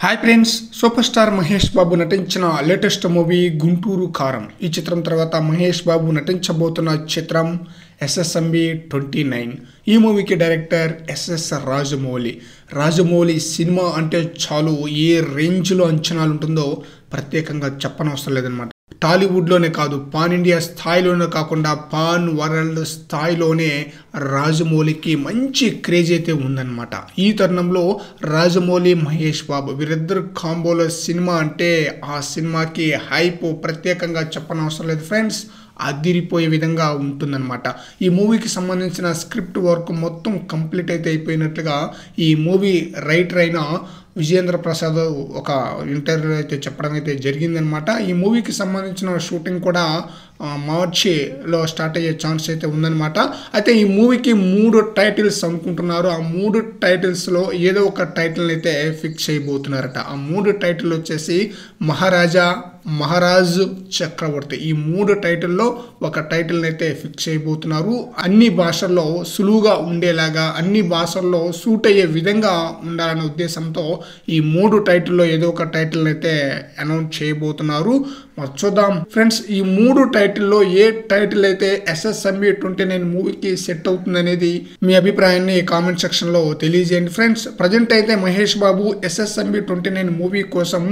Hi friends, super star Mahesh Babu నటించిన latest movie Guntur కారం. ఈ చిత్రం తర్వాత మహేష్ బాబు నటించబోతున్న చిత్రం ఎస్ఎస్ఎంబి 29. ఈ మూవీకి డైరెక్టర్ ఎస్ఎస్ రాజమౌళి సినిమా అంటే చాలు ఏ రేంజ్లో అంచనాలు ఉంటుందో ప్రత్యేకంగా చెప్పనవసరం లేదనమాట. టాలీవుడ్లోనే కాదు, పాన్ ఇండియా స్థాయిలోనే కాకుండా పాన్ వరల్డ్ స్థాయిలోనే రాజమౌళికి మంచి క్రేజ్ అయితే ఉందన్నమాట. ఈ తరుణంలో రాజమౌళి మహేష్ బాబు వీరిద్దరు కాంబోలో సినిమా అంటే ఆ సినిమాకి హైప్ ప్రత్యేకంగా చెప్పనవసరం లేదు ఫ్రెండ్స్. అదిరిపోయే విధంగా ఉంటుందన్నమాట. ఈ మూవీకి సంబంధించిన స్క్రిప్ట్ వర్క్ మొత్తం కంప్లీట్ అయితే అయిపోయినట్లుగా ఈ మూవీ రైటర్ అయిన విజేంద్ర ప్రసాద్ ఒక ఇంటర్వ్యూ అయితే చెప్పడం అయితే జరిగిందనమాట. ఈ మూవీకి సంబంధించిన షూటింగ్ కూడా మార్చిలో స్టార్ట్ అయ్యే ఛాన్స్ అయితే ఉందన్నమాట. అయితే ఈ మూవీకి 3 టైటిల్స్ అనుకుంటున్నారు. ఆ 3 టైటిల్స్లో ఏదో ఒక టైటిల్ అయితే ఫిక్స్ అయిపోతున్నారట. ఆ 3 టైటిల్ వచ్చేసి మహారాజ్, చక్రవర్తి. ఈ 3 టైటిల్లో ఒక టైటిల్ అయితే ఫిక్స్ అయిపోతున్నారు. అన్ని భాషల్లో సులువుగా ఉండేలాగా, అన్ని భాషల్లో సూట్ అయ్యే విధంగా ఉండాలనే ఉద్దేశంతో ఈ 3 టైటిల్లో ఏదో ఒక టైటిల్ అయితే అనౌన్స్ చేయబోతున్నారు. మరి చూద్దాం ఫ్రెండ్స్, ఈ 3 టైటిల్లో ఏ టైటిల్ అయితే ఎస్ఎస్ఎంబి 29 మూవీకి సెట్ అవుతుంది అనేది మీ అభిప్రాయాన్ని కామెంట్ సెక్షన్లో తెలియజేయండి ఫ్రెండ్స్. ప్రజెంట్ అయితే మహేష్ బాబు ఎస్ఎస్ఎంబి 29 మూవీ కోసం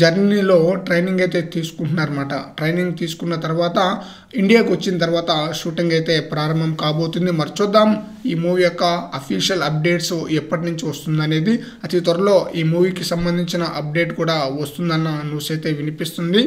జర్నీలో ట్రైనింగ్ అయితే తీసుకుంటున్నారన్నమాట. ట్రైనింగ్ తీసుకున్న తర్వాత ఇండియాకి వచ్చిన తర్వాత షూటింగ్ అయితే ప్రారంభం కాబోతుంది. మరి చూద్దాం ఈ మూవీ యొక్క అఫీషియల్ అప్డేట్స్ ఎప్పటి నుంచి వస్తుందనేది. అతి త్వరలో ఈ మూవీకి సంబంధించిన అప్డేట్ కూడా వస్తుందన్న న్యూస్ అయితే వినిపిస్తుంది.